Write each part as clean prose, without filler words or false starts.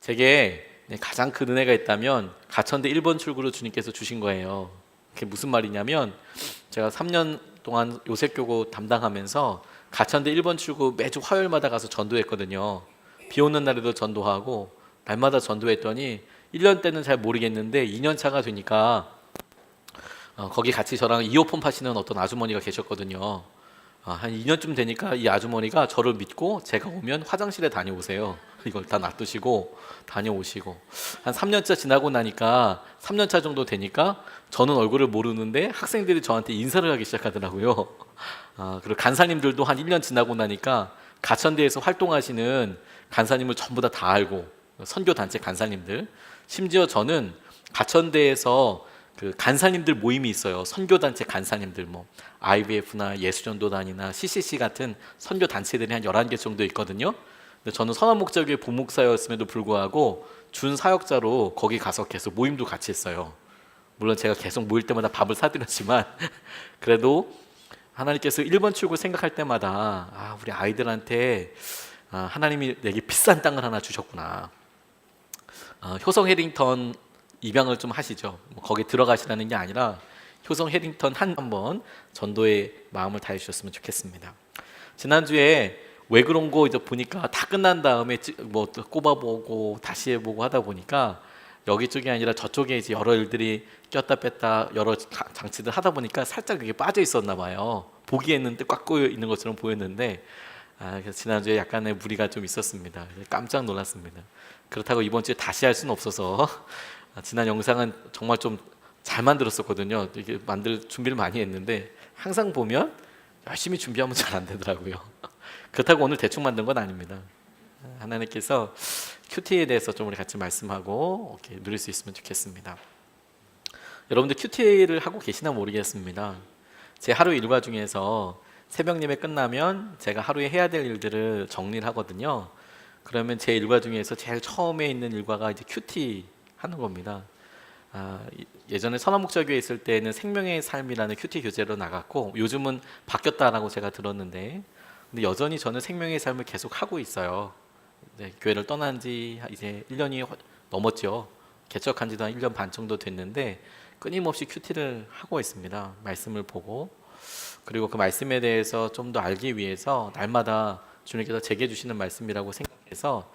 제게 가장 큰 은혜가 있다면 가천대 1번 출구로 주님께서 주신 거예요. 그게 무슨 말이냐면 제가 3년 동안 요셉교구 담당하면서 가천대 1번 출구 매주 화요일마다 가서 전도했거든요. 비 오는 날에도 전도하고 날마다 전도했더니 1년 때는 잘 모르겠는데 2년 차가 되니까 거기 같이 저랑 이어폰 파시는 어떤 아주머니가 계셨거든요. 한 2년쯤 되니까 이 아주머니가 저를 믿고 제가 오면 화장실에 다녀오세요. 이걸 다 놔두시고 다녀오시고 한 3년차 지나고 나니까 3년차 정도 되니까 저는 얼굴을 모르는데 학생들이 저한테 인사를 하기 시작하더라고요. 그리고 간사님들도 한 1년 지나고 나니까 가천대에서 활동하시는 간사님을 전부 다 알고 선교단체 간사님들, 심지어 저는 가천대에서 그 간사님들 모임이 있어요. 선교단체 간사님들 뭐 IBF나 예수전도단이나 CCC 같은 선교단체들이 한 11개 정도 있거든요. 근데 저는 선한목자교회 부목사였음에도 불구하고 준사역자로 거기 가서 계속 모임도 같이 했어요. 물론 제가 계속 모일 때마다 밥을 사드렸지만 그래도 하나님께서 1번 출구 생각할 때마다 우리 아이들한테 하나님이 내게 비싼 땅을 하나 주셨구나. 효성 해링턴 입양을 좀 하시죠. 거기 들어가시라는 게 아니라 효성 해링턴 한번 전도의 마음을 다해 주셨으면 좋겠습니다. 지난주에 왜 그런 거 이제 보니까 다 끝난 다음에 뭐 꼽아보고 다시 해보고 하다 보니까 여기 쪽이 아니라 저쪽에 이제 여러 일들이 꼈다 뺐다 여러 장치들 하다 보니까 살짝 이게 빠져 있었나 봐요. 보기에는 꽉 꼬여 있는 것처럼 보였는데 그래서 지난주에 약간의 무리가 좀 있었습니다. 깜짝 놀랐습니다. 그렇다고 이번 주에 다시 할 수는 없어서 지난 영상은 정말 좀 잘 만들었었거든요. 이게 만들 준비를 많이 했는데 항상 보면 열심히 준비하면 잘 안 되더라고요. 그렇다고 오늘 대충 만든 건 아닙니다. 하나님께서 큐티에 대해서 좀 우리 같이 말씀하고 이렇게 누릴 수 있으면 좋겠습니다. 여러분들 큐티를 하고 계시나 모르겠습니다. 제 하루 일과 중에서 새벽 예배 끝나면 제가 하루에 해야 될 일들을 정리를 하거든요. 그러면 제 일과 중에서 제일 처음에 있는 일과가 이제 큐티 하는 겁니다. 예전에 선한목자교회에 있을 때는 생명의 삶이라는 큐티 교재로 나갔고 요즘은 바뀌었다라고 제가 들었는데 근데 여전히 저는 생명의 삶을 계속 하고 있어요. 교회를 떠난 지 이제 1년이 넘었죠. 개척한 지도 한 1년 반 정도 됐는데 끊임없이 큐티를 하고 있습니다. 말씀을 보고 그리고 그 말씀에 대해서 좀 더 알기 위해서 날마다 주님께서 제게 주시는 말씀이라고 생각해서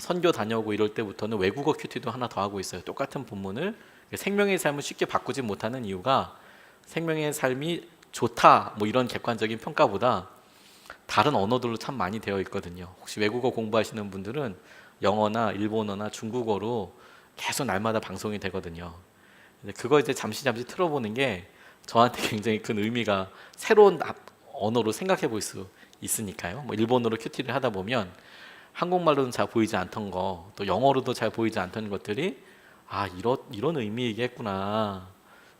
선교 다녀오고 이럴 때부터는 외국어 큐티도 하나 더 하고 있어요. 똑같은 본문을 생명의 삶을 쉽게 바꾸지 못하는 이유가 생명의 삶이 좋다 뭐 이런 객관적인 평가보다 다른 언어들로 참 많이 되어 있거든요. 혹시 외국어 공부하시는 분들은 영어나 일본어나 중국어로 계속 날마다 방송이 되거든요. 근데 그거 이제 잠시 틀어보는 게 저한테 굉장히 큰 의미가 새로운 언어로 생각해 볼 수 있으니까요. 뭐 일본어로 큐티를 하다 보면 한국말로는 잘 보이지 않던 거, 또 영어로도 잘 보이지 않던 것들이 이런 의미이겠구나.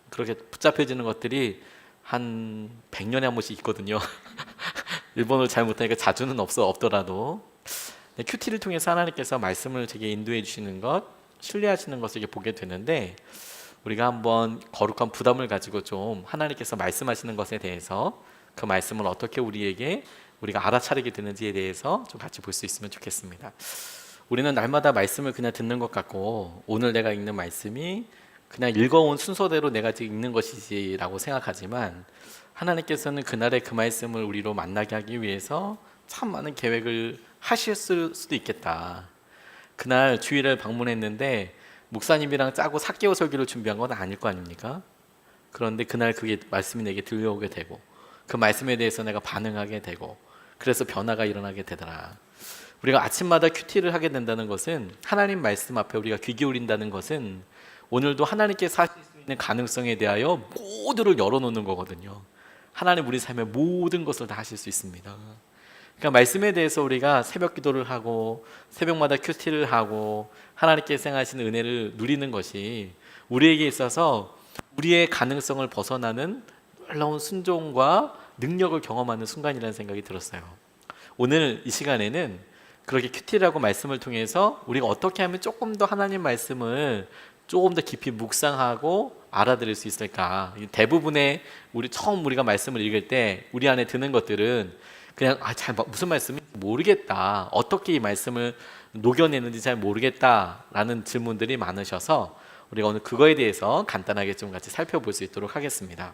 그렇게 붙잡혀지는 것들이 한 100년에 한 번씩 있거든요. 일본어를 잘 못하니까 자주는 없더라도 큐티를 통해서 하나님께서 말씀을 제게 인도해 주시는 것, 신뢰하시는 것을 이렇게 보게 되는데 우리가 한번 거룩한 부담을 가지고 좀 하나님께서 말씀하시는 것에 대해서 그 말씀을 어떻게 우리가 알아차리게 되는지에 대해서 좀 같이 볼 수 있으면 좋겠습니다. 우리는 날마다 말씀을 그냥 듣는 것 같고 오늘 내가 읽는 말씀이 그냥 읽어온 순서대로 내가 지금 읽는 것이지라고 생각하지만 하나님께서는 그날의 그 말씀을 우리로 만나게 하기 위해서 참 많은 계획을 하셨을 수도 있겠다. 그날 주일을 방문했는데 목사님이랑 짜고 사개월 설교를 준비한 건 아닐 거 아닙니까? 그런데 그날 그게 말씀이 내게 들려오게 되고 그 말씀에 대해서 내가 반응하게 되고 그래서 변화가 일어나게 되더라. 우리가 아침마다 큐티를 하게 된다는 것은 하나님 말씀 앞에 우리가 귀 기울인다는 것은 오늘도 하나님께서 하실 수 있는 가능성에 대하여 모두를 열어놓는 거거든요. 하나님 우리 삶의 모든 것을 다 하실 수 있습니다. 그러니까 말씀에 대해서 우리가 새벽 기도를 하고 새벽마다 큐티를 하고 하나님께서 행하시는 은혜를 누리는 것이 우리에게 있어서 우리의 가능성을 벗어나는 놀라운 순종과 능력을 경험하는 순간이라는 생각이 들었어요. 오늘 이 시간에는 그렇게 큐티라고 말씀을 통해서 우리가 어떻게 하면 조금 더 하나님 말씀을 조금 더 깊이 묵상하고 알아들을 수 있을까? 대부분의 우리가 말씀을 읽을 때 우리 안에 드는 것들은 그냥 무슨 말씀인지 모르겠다. 어떻게 이 말씀을 녹여내는지 잘 모르겠다라는 질문들이 많으셔서 우리가 오늘 그거에 대해서 간단하게 좀 같이 살펴볼 수 있도록 하겠습니다.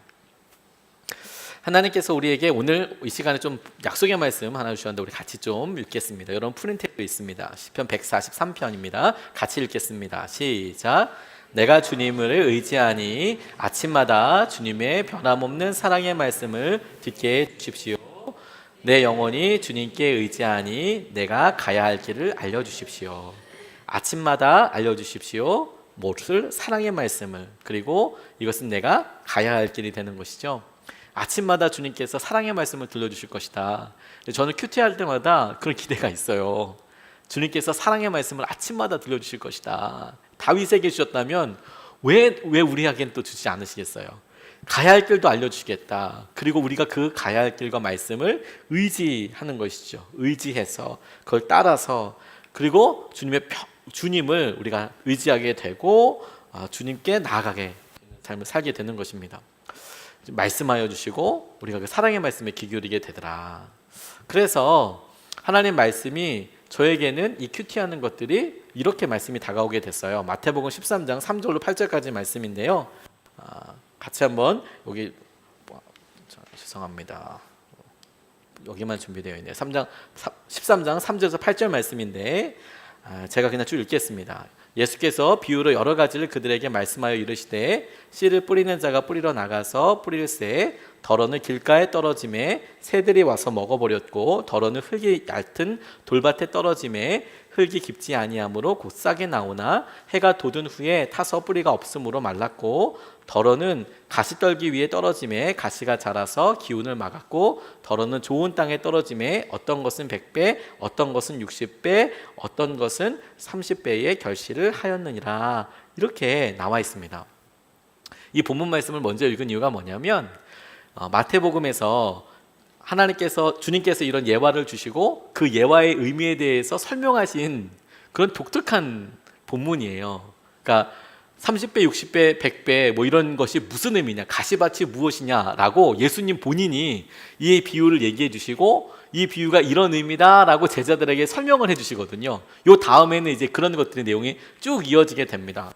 하나님께서 우리에게 오늘 이 시간에 좀 약속의 말씀 하나 주셨는데 우리 같이 좀 읽겠습니다. 여러분 프린트도 있습니다. 시편 143편입니다. 같이 읽겠습니다. 시작. 내가 주님을 의지하니 아침마다 주님의 변함없는 사랑의 말씀을 듣게 해주십시오. 내 영혼이 주님께 의지하니 내가 가야 할 길을 알려주십시오. 아침마다 알려주십시오. 무엇을? 사랑의 말씀을. 그리고 이것은 내가 가야 할 길이 되는 것이죠. 아침마다 주님께서 사랑의 말씀을 들려주실 것이다. 저는 큐티할 때마다 그런 기대가 있어요. 주님께서 사랑의 말씀을 아침마다 들려주실 것이다. 다윗에게 주셨다면 왜 우리에게는 또 주지 않으시겠어요? 가야 할 길도 알려주시겠다. 그리고 우리가 그 가야 할 길과 말씀을 의지하는 것이죠. 의지해서 그걸 따라서 그리고 주님을 우리가 의지하게 되고 주님께 나아가게 삶을 살게 되는 것입니다. 말씀하여 주시고 우리가 그 사랑의 말씀에 귀 기울이게 되더라. 그래서 하나님 말씀이 저에게는 이 큐티하는 것들이 이렇게 말씀이 다가오게 됐어요. 마태복음 13장 3절로 8절까지 말씀인데요. 같이 한번 여기 죄송합니다. 여기만 준비되어 있네요. 13장 3절에서 8절 말씀인데 제가 그냥 쭉 읽겠습니다. 예수께서 비유로 여러 가지를 그들에게 말씀하여 이르시되 씨를 뿌리는 자가 뿌리러 나가서 뿌릴새 덜어는 길가에 떨어짐에 새들이 와서 먹어버렸고 덜어는 흙이 얕은 돌밭에 떨어짐에 흙이 깊지 아니하므로 곧 싹이 나오나 해가 돋은 후에 타서 뿌리가 없으므로 말랐고 덜어는 가시떨기 위에 떨어짐에 가시가 자라서 기운을 막았고 덜어는 좋은 땅에 떨어짐에 어떤 것은 100배 어떤 것은 60배 어떤 것은 30배의 결실을 하였느니라. 이렇게 나와 있습니다. 이 본문 말씀을 먼저 읽은 이유가 뭐냐면 마태복음에서 주님께서 이런 예화를 주시고 그 예화의 의미에 대해서 설명하신 그런 독특한 본문이에요. 그러니까 30배, 60배, 100배 뭐 이런 것이 무슨 의미냐, 가시밭이 무엇이냐라고 예수님 본인이 이 비유를 얘기해 주시고 이 비유가 이런 의미다라고 제자들에게 설명을 해 주시거든요. 요 다음에는 이제 그런 것들의 내용이 쭉 이어지게 됩니다.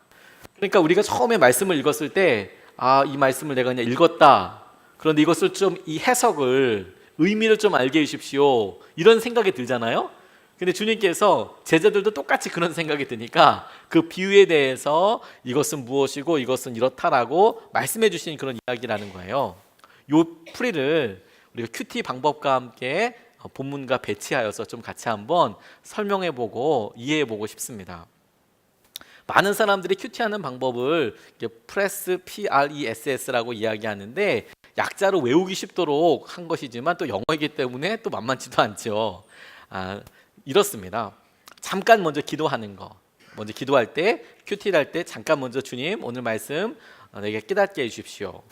그러니까 우리가 처음에 말씀을 읽었을 때 이 말씀을 내가 그냥 읽었다. 그런데 이것을 좀 이 해석을 의미를 좀 알게 해주십시오. 이런 생각이 들잖아요. 근데 주님께서 제자들도 똑같이 그런 생각이 드니까 그 비유에 대해서 이것은 무엇이고 이것은 이렇다라고 말씀해 주신 그런 이야기라는 거예요. 요 풀이를 우리가 큐티 방법과 함께 본문과 배치하여서 좀 같이 한번 설명해 보고 이해해 보고 싶습니다. 많은 사람들이 큐티하는 방법을 PRESS라고 이야기하는데 약자로 외우기 쉽도록 한 것이지만 또 영어이기 때문에 또 만만치도 않죠. 이렇습니다. 잠깐 먼저 기도하는 거. 먼저 기도할 때, 큐티를 할 때 잠깐 먼저 주님 오늘 말씀 내게 깨닫게 해주십시오.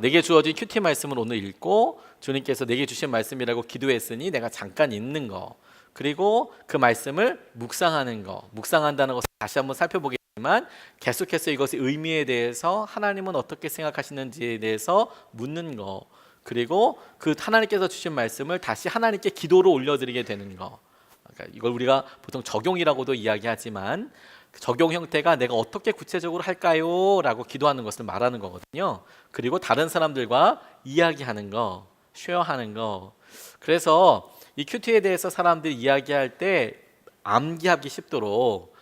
내게 주어진 큐티 말씀을 오늘 읽고 주님께서 내게 주신 말씀이라고 기도했으니 내가 잠깐 읽는 거. 그리고 그 말씀을 묵상하는 거. 묵상한다는 것을 다시 한번 살펴보겠지만 계속해서 이것의 의미에 대해서 하나님은 어떻게 생각하시는지에 대해서 묻는 거. 그리고 그 하나님께서 주신 말씀을 다시 하나님께 기도로 올려드리게 되는 거. 그러니까 이걸 우리가 보통 적용이라고도 이야기하지만 적용 형태가 내가 어떻게 구체적으로 할까요? 라고 기도하는 것을 말하는 거거든요. 그리고 다른 사람들과 이야기하는 거, 쉐어하는 거. 그래서 이 큐티에 대해서 사람들이 이야기할 때 암기하기 쉽도록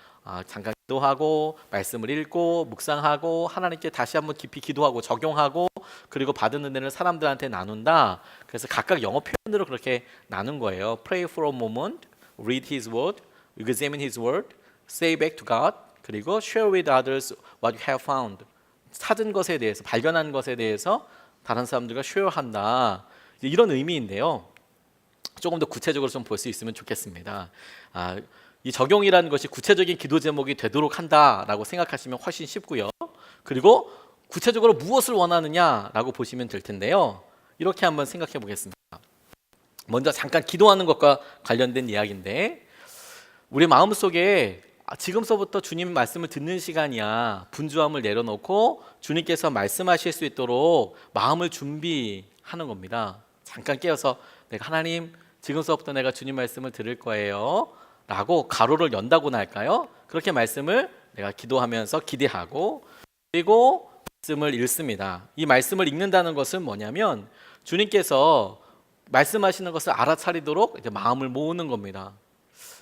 잠깐 기도하고 말씀을 읽고 묵상하고 하나님께 다시 한번 깊이 기도하고 적용하고 그리고 받은 은혜를 사람들한테 나눈다. 그래서 각각 영어 표현으로 그렇게 나눈 거예요. Pray for a moment, read His word, examine His word, say back to God, 그리고 share with others what you have found. 찾은 것에 대해서, 발견한 것에 대해서 다른 사람들과 share한다. 이런 의미인데요. 조금 더 구체적으로 좀 볼 수 있으면 좋겠습니다. 이 적용이라는 것이 구체적인 기도 제목이 되도록 한다라고 생각하시면 훨씬 쉽고요. 그리고 구체적으로 무엇을 원하느냐라고 보시면 될 텐데요. 이렇게 한번 생각해 보겠습니다. 먼저 잠깐 기도하는 것과 관련된 이야기인데 우리 마음속에 지금서부터 주님 말씀을 듣는 시간이야. 분주함을 내려놓고 주님께서 말씀하실 수 있도록 마음을 준비하는 겁니다. 잠깐 깨어서 내가 하나님 지금서부터 내가 주님 말씀을 들을 거예요 라고 가로를 연다고나 할까요? 그렇게 말씀을 내가 기도하면서 기대하고 그리고 말씀을 읽습니다. 이 말씀을 읽는다는 것은 뭐냐면 주님께서 말씀하시는 것을 알아차리도록 이제 마음을 모으는 겁니다.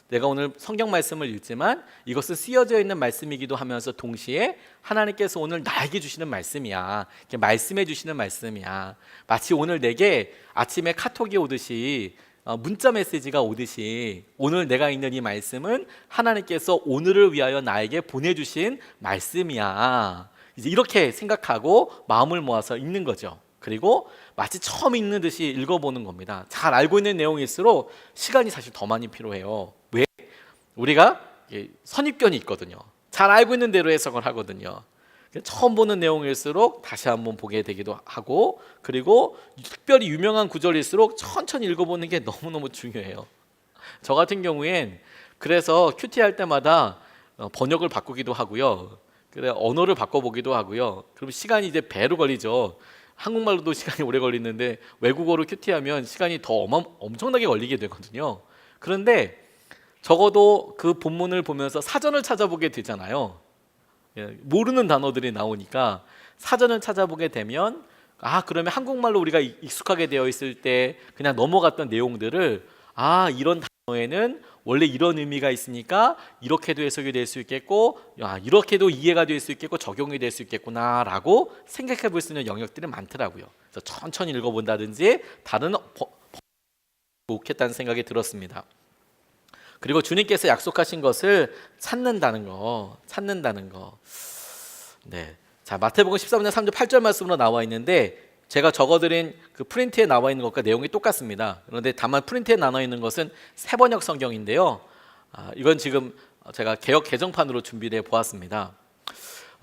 내가 오늘 성경 말씀을 읽지만 이것은 쓰여져 있는 말씀이기도 하면서 동시에 하나님께서 오늘 나에게 주시는 말씀이야. 이렇게 말씀해 주시는 말씀이야. 마치 오늘 내게 아침에 카톡이 오듯이 문자 메시지가 오듯이 오늘 내가 읽는 이 말씀은 하나님께서 오늘을 위하여 나에게 보내주신 말씀이야. 이제 이렇게 생각하고 마음을 모아서 읽는 거죠. 그리고 마치 처음 읽는 듯이 읽어보는 겁니다. 잘 알고 있는 내용일수록 시간이 사실 더 많이 필요해요. 왜? 우리가 선입견이 있거든요. 잘 알고 있는 대로 해석을 하거든요. 처음 보는 내용일수록 다시 한번 보게 되기도 하고 그리고 특별히 유명한 구절일수록 천천히 읽어보는 게 너무너무 중요해요. 저 같은 경우엔 그래서 큐티 할 때마다 번역을 바꾸기도 하고요. 그래 언어를 바꿔보기도 하고요. 그럼 시간이 이제 배로 걸리죠. 한국말로도 시간이 오래 걸리는데 외국어로 큐티하면 시간이 더 엄청나게 걸리게 되거든요. 그런데 적어도 그 본문을 보면서 사전을 찾아보게 되잖아요. 모르는 단어들이 나오니까 사전을 찾아보게 되면 그러면 한국말로 우리가 익숙하게 되어 있을 때 그냥 넘어갔던 내용들을 이런 단어에는 원래 이런 의미가 있으니까 이렇게도 해석이 될 수 있겠고 이렇게도 이해가 될 수 있겠고 적용이 될 수 있겠구나 라고 생각해 볼 수 있는 영역들이 많더라고요. 그래서 천천히 읽어본다든지 다른 좋겠다는 생각이 들었습니다. 그리고 주님께서 약속하신 것을 찾는다는 거. 네. 자, 마태복음 13장 3절 8절 말씀으로 나와 있는데 제가 적어드린 그 프린트에 나와 있는 것과 내용이 똑같습니다. 그런데 다만 프린트에 나눠 있는 것은 새번역 성경인데요. 이건 지금 제가 개역 개정판으로 준비를 해 보았습니다.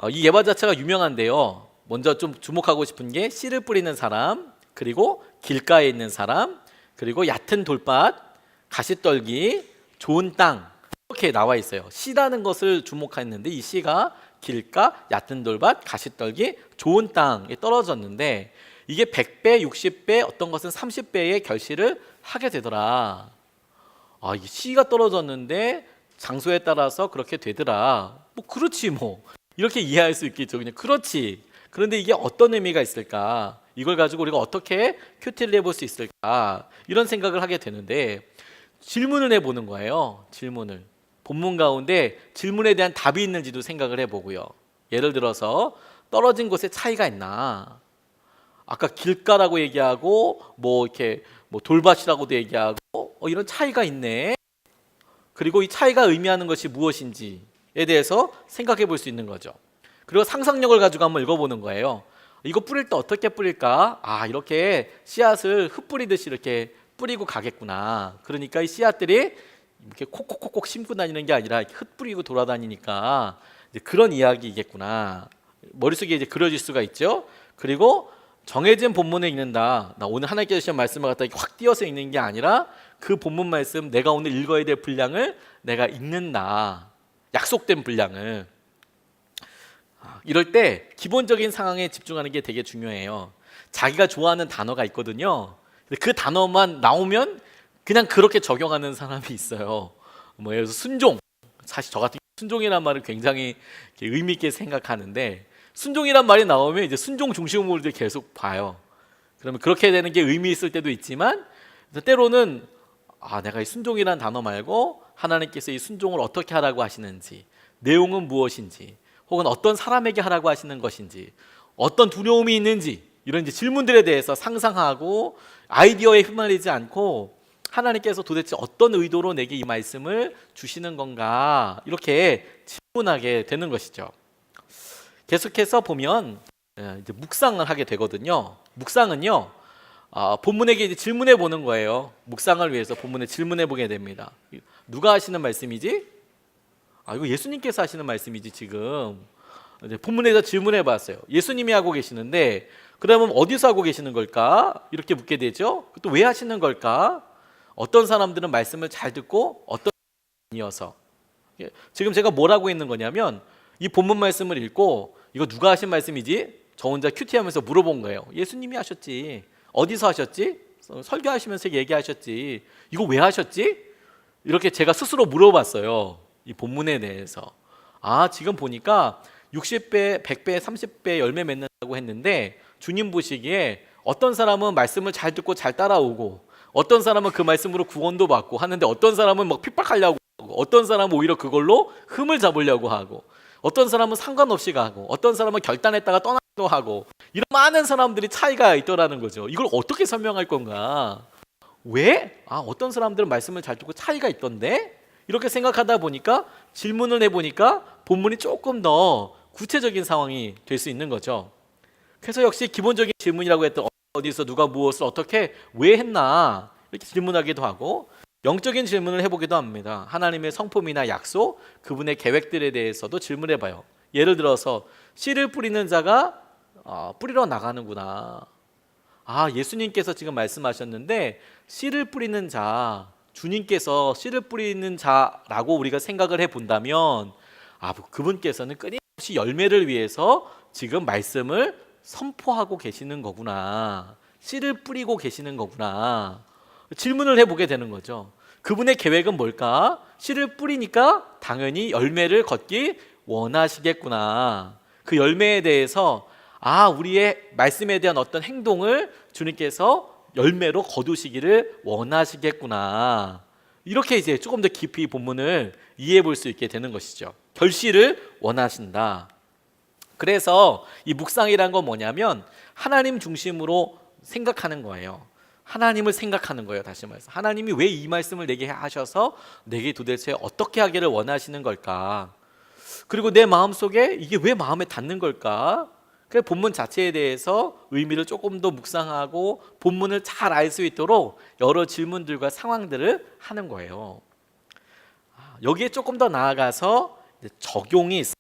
이 예화 자체가 유명한데요. 먼저 좀 주목하고 싶은 게 씨를 뿌리는 사람, 그리고 길가에 있는 사람, 그리고 얕은 돌밭, 가시떨기, 좋은 땅 이렇게 나와 있어요. 씨라는 것을 주목했는데 이 씨가 길가, 얕은 돌밭, 가시떨기, 좋은 땅에 떨어졌는데 이게 100배, 60배, 어떤 것은 30배의 결실을 하게 되더라. 이 씨가 떨어졌는데 장소에 따라서 그렇게 되더라. 그렇지 이렇게 이해할 수 있겠죠. 그냥 그렇지. 그런데 이게 어떤 의미가 있을까? 이걸 가지고 우리가 어떻게 큐티를 해볼 수 있을까? 이런 생각을 하게 되는데 질문을 해보는 거예요. 질문을. 본문 가운데 질문에 대한 답이 있는지도 생각을 해보고요. 예를 들어서 떨어진 곳에 차이가 있나? 아까 길가라고 얘기하고 이렇게 돌밭이라고도 얘기하고 이런 차이가 있네. 그리고 이 차이가 의미하는 것이 무엇인지에 대해서 생각해 볼 수 있는 거죠. 그리고 상상력을 가지고 한번 읽어보는 거예요. 이거 뿌릴 때 어떻게 뿌릴까? 이렇게 씨앗을 흩뿌리듯이 이렇게 뿌리고 가겠구나. 그러니까 이 씨앗들이 이렇게 콕콕콕콕 심고 다니는 게 아니라 이렇게 흩뿌리고 돌아다니니까 이제 그런 이야기이겠구나. 머릿속에 이제 그려질 수가 있죠. 그리고 정해진 본문을 읽는다. 나 오늘 하나님께서 주신 말씀을 갖다 확 띄어서 읽는 게 아니라 그 본문 말씀 내가 오늘 읽어야 될 분량을 내가 읽는다. 약속된 분량을. 이럴 때 기본적인 상황에 집중하는 게 되게 중요해요. 자기가 좋아하는 단어가 있거든요. 그 단어만 나오면 그냥 그렇게 적용하는 사람이 있어요. 예를 들어서 순종. 사실 저 같은 순종이라는 말을 굉장히 의미 있게 생각하는데 순종이란 말이 나오면 이제 순종 중심으로 계속 봐요. 그러면 그렇게 되는 게 의미 있을 때도 있지만 때로는 내가 이 순종이란 단어 말고 하나님께서 이 순종을 어떻게 하라고 하시는지, 내용은 무엇인지, 혹은 어떤 사람에게 하라고 하시는 것인지, 어떤 두려움이 있는지 이런 이제 질문들에 대해서 상상하고 아이디어에 휘말리지 않고 하나님께서 도대체 어떤 의도로 내게 이 말씀을 주시는 건가 이렇게 질문하게 되는 것이죠. 계속해서 보면 이제 묵상을 하게 되거든요. 묵상은요, 본문에게 이제 질문해 보는 거예요. 묵상을 위해서 본문에 질문해 보게 됩니다. 누가 하시는 말씀이지? 이거 예수님께서 하시는 말씀이지 지금. 이제 본문에서 질문해 봤어요. 예수님이 하고 계시는데 그러면 어디서 하고 계시는 걸까? 이렇게 묻게 되죠. 또 왜 하시는 걸까? 어떤 사람들은 말씀을 잘 듣고 어떤 아니어서. 지금 제가 뭐라고 있는 거냐면 이 본문 말씀을 읽고 이거 누가 하신 말씀이지? 저 혼자 큐티하면서 물어본 거예요. 예수님이 하셨지. 어디서 하셨지? 설교하시면서 얘기하셨지. 이거 왜 하셨지? 이렇게 제가 스스로 물어봤어요. 이 본문에 대해서. 아, 지금 보니까 60배, 100배, 30배 열매 맺는다고 했는데 주님 보시기에 어떤 사람은 말씀을 잘 듣고 잘 따라오고 어떤 사람은 그 말씀으로 구원도 받고 하는데 어떤 사람은 막 핍박하려고 하고 어떤 사람은 오히려 그걸로 흠을 잡으려고 하고 어떤 사람은 상관없이 가고 어떤 사람은 결단했다가 떠나기도 하고 이런 많은 사람들이 차이가 있더라는 거죠. 이걸 어떻게 설명할 건가? 왜? 어떤 사람들은 말씀을 잘 듣고 차이가 있던데? 이렇게 생각하다 보니까 질문을 해보니까 본문이 조금 더 구체적인 상황이 될 수 있는 거죠. 그래서 역시 기본적인 질문이라고 했던 어디서 누가 무엇을 어떻게 왜 했나 이렇게 질문하기도 하고 영적인 질문을 해보기도 합니다. 하나님의 성품이나 약속, 그분의 계획들에 대해서도 질문해봐요. 예를 들어서 씨를 뿌리는 자가 뿌리러 나가는구나. 예수님께서 지금 말씀하셨는데 씨를 뿌리는 자, 주님께서 씨를 뿌리는 자라고 우리가 생각을 해본다면 그분께서는 끊임없이 열매를 위해서 지금 말씀을 선포하고 계시는 거구나. 씨를 뿌리고 계시는 거구나. 질문을 해보게 되는 거죠. 그분의 계획은 뭘까? 씨를 뿌리니까 당연히 열매를 걷기 원하시겠구나. 그 열매에 대해서 우리의 말씀에 대한 어떤 행동을 주님께서 열매로 거두시기를 원하시겠구나. 이렇게 이제 조금 더 깊이 본문을 이해해 볼 수 있게 되는 것이죠. 결실을 원하신다. 그래서 이 묵상이란 건 뭐냐면 하나님 중심으로 생각하는 거예요. 하나님을 생각하는 거예요. 다시 말해서 하나님이 왜 이 말씀을 내게 하셔서 내게 도대체 어떻게 하기를 원하시는 걸까? 그리고 내 마음속에 이게 왜 마음에 닿는 걸까? 그 본문 자체에 대해서 의미를 조금 더 묵상하고 본문을 잘 알 수 있도록 여러 질문들과 상황들을 하는 거예요. 여기에 조금 더 나아가서 적용이 있어요.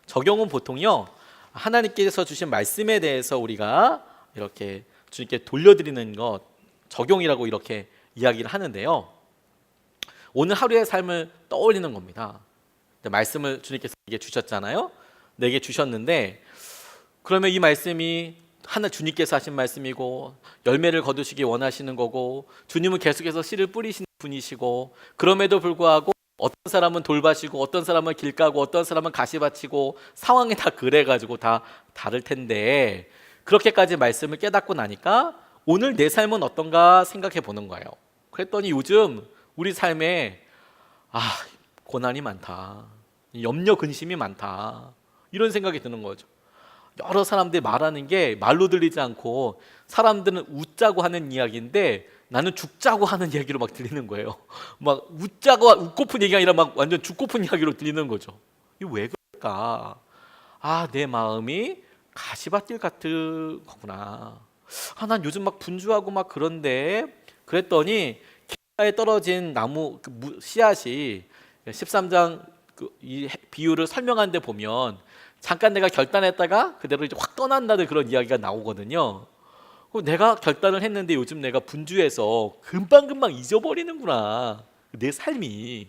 적용은 보통요 하나님께서 주신 말씀에 대해서 우리가 이렇게 주님께 돌려드리는 것 적용이라고 이렇게 이야기를 하는데요. 오늘 하루의 삶을 떠올리는 겁니다. 말씀을 주님께서 내게 주셨잖아요. 내게 주셨는데 그러면 이 말씀이 주님께서 하신 말씀이고 열매를 거두시기 원하시는 거고 주님은 계속해서 씨를 뿌리시는 분이시고 그럼에도 불구하고 어떤 사람은 돌밭이고 어떤 사람은 길 까고 어떤 사람은 가시밭이고 상황이 다 그래가지고 다 다를 텐데 그렇게까지 말씀을 깨닫고 나니까 오늘 내 삶은 어떤가 생각해 보는 거예요. 그랬더니 요즘 우리 삶에 고난이 많다, 염려 근심이 많다 이런 생각이 드는 거죠. 여러 사람들이 말하는 게 말로 들리지 않고 사람들은 웃자고 하는 이야기인데 나는 죽자고 하는 이야기로 막 들리는 거예요. 막 웃고픈 얘기가 아니라 막 완전 죽고픈 이야기로 들리는 거죠. 이게 왜 그럴까? 내 마음이 가시밭길 같은 거구나. 난 요즘 막 분주하고 막 그런데 그랬더니 길가에 떨어진 나무 씨앗이 13장 이 비유를 설명하는 데 보면 잠깐 내가 결단했다가 그대로 이제 확 떠난다는 그런 이야기가 나오거든요. 내가 결단을 했는데 요즘 내가 분주해서 금방금방 잊어버리는구나. 내 삶이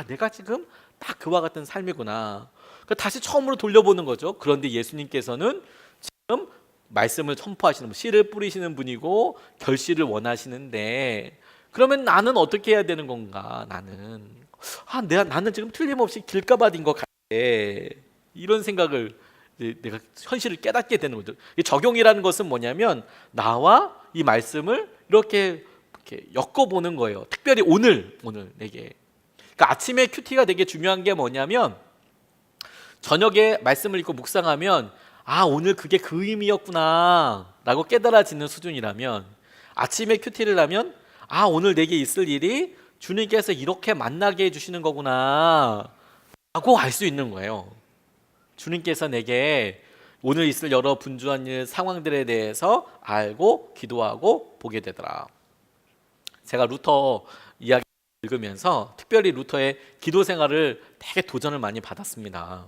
내가 지금 딱 그와 같은 삶이구나. 다시 처음으로 돌려보는 거죠. 그런데 예수님께서는 지금 말씀을 선포하시는 분, 씨를 뿌리시는 분이고 결실을 원하시는데 그러면 나는 어떻게 해야 되는 건가? 나는 지금 틀림없이 길가밭인 것 같아. 이런 생각을 내가 현실을 깨닫게 되는 거죠. 적용이라는 것은 뭐냐면 나와 이 말씀을 이렇게 엮어보는 거예요. 특별히 오늘 내게. 그러니까 아침에 큐티가 되게 중요한 게 뭐냐면 저녁에 말씀을 읽고 묵상하면 오늘 그게 그 의미였구나 라고 깨달아지는 수준이라면 아침에 큐티를 하면 오늘 내게 있을 일이 주님께서 이렇게 만나게 해주시는 거구나 라고 알 수 있는 거예요. 주님께서 내게 오늘 있을 여러 분주한 일, 상황들에 대해서 알고 기도하고 보게 되더라. 제가 루터 이야기 읽으면서 특별히 루터의 기도 생활을 되게 도전을 많이 받았습니다.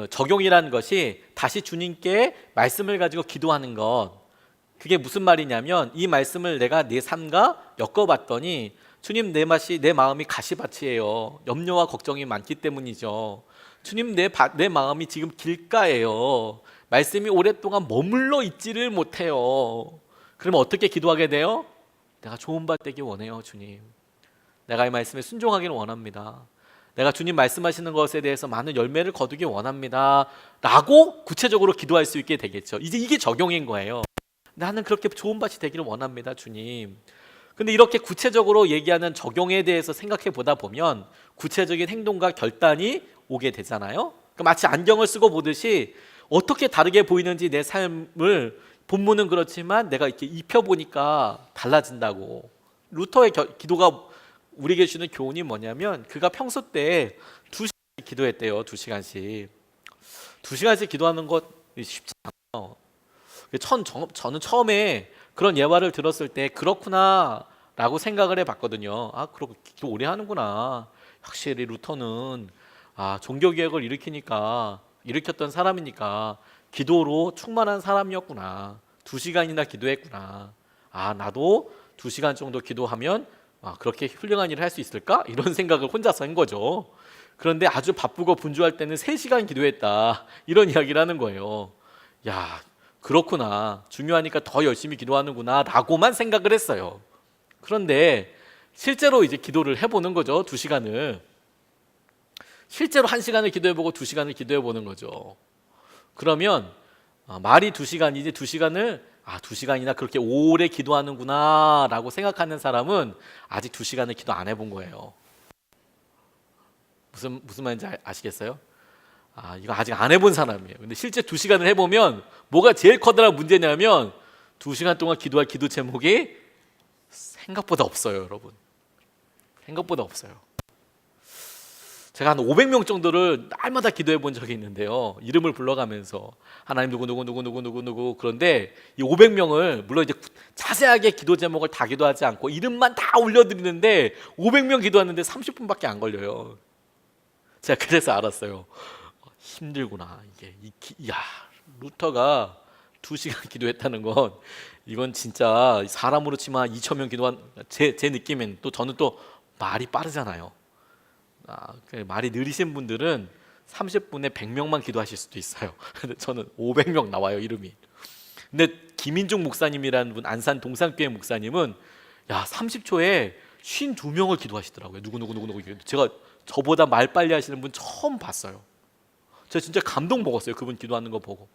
적용이라는 것이 다시 주님께 말씀을 가지고 기도하는 것, 그게 무슨 말이냐면 이 말씀을 내가 내 삶과 엮어봤더니 주님, 내 마음이 가시밭이에요. 염려와 걱정이 많기 때문이죠. 주님, 내 마음이 지금 길가예요. 말씀이 오랫동안 머물러 있지를 못해요. 그러면 어떻게 기도하게 돼요? 내가 좋은 바 되기 원해요, 주님. 내가 이 말씀에 순종하기를 원합니다. 내가 주님 말씀하시는 것에 대해서 많은 열매를 거두기 원합니다. 라고 구체적으로 기도할 수 있게 되겠죠. 이제 이게 적용인 거예요. 나는 그렇게 좋은 밭이 되기를 원합니다, 주님. 근데 이렇게 구체적으로 얘기하는 적용에 대해서 생각해 보다 보면 구체적인 행동과 결단이 오게 되잖아요. 그러니까 마치 안경을 쓰고 보듯이 어떻게 다르게 보이는지 내 삶을 본문은 그렇지만 내가 이렇게 입혀보니까 달라진다고. 루터의 기도가 우리에게 주는 교훈이 뭐냐면 그가 평소 때 2시간 기도했대요. 2시간씩. 2시간씩 기도하는 것 쉽지 않아요. 저는 처음에 그런 예화를 들었을 때 그렇구나 라고 생각을 해봤거든요. 아, 그렇게 기도 오래 하는구나. 확실히 루터는 종교개혁을 일으켰던 사람이니까 기도로 충만한 사람이었구나. 2시간이나 기도했구나. 나도 2시간 정도 기도하면 그렇게 훌륭한 일을 할 수 있을까? 이런 생각을 혼자서 한 거죠. 그런데 아주 바쁘고 분주할 때는 3시간 기도했다. 이런 이야기를 하는 거예요. 야, 그렇구나. 중요하니까 더 열심히 기도하는구나 라고만 생각을 했어요. 그런데 실제로 이제 기도를 해보는 거죠. 2시간을. 실제로 1시간을 기도해보고 2시간을 기도해보는 거죠. 그러면 말이 2시간이지 2시간을 2시간이나 그렇게 오래 기도하는구나 라고 생각하는 사람은 아직 2시간을 기도 안 해본 거예요. 무슨 말인지 아시겠어요? 이거 아직 안 해본 사람이에요. 근데 실제 2시간을 해보면 뭐가 제일 커다란 문제냐면 2시간 동안 기도할 기도 제목이 생각보다 없어요, 여러분. 생각보다 없어요. 제가 한 500명 정도를 날마다 기도해 본 적이 있는데요. 이름을 불러가면서 하나님 누구 그런데 이 500명을 물론 이제 자세하게 기도 제목을 다 기도하지 않고 이름만 다 올려드리는데 500명 기도하는데 30분밖에 안 걸려요. 제가 그래서 알았어요. 힘들구나. 루터가 2시간 기도했다는 건 이건 진짜 사람으로 치면 2,000명 기도한 제 느낌엔 또 저는 또 말이 빠르잖아요. 말이 느리신 분들은 30분에 100명만 기도하실 수도 있어요. 근데 저는 500명 나와요, 이름이. 근데 김인중 목사님이라는 분, 안산 동산교회 목사님은 30초에 52명을 기도하시더라고요. 누구. 제가 저보다 말 빨리 하시는 분 처음 봤어요. 제가 진짜 감동 먹었어요. 그분 기도하는 거 보고.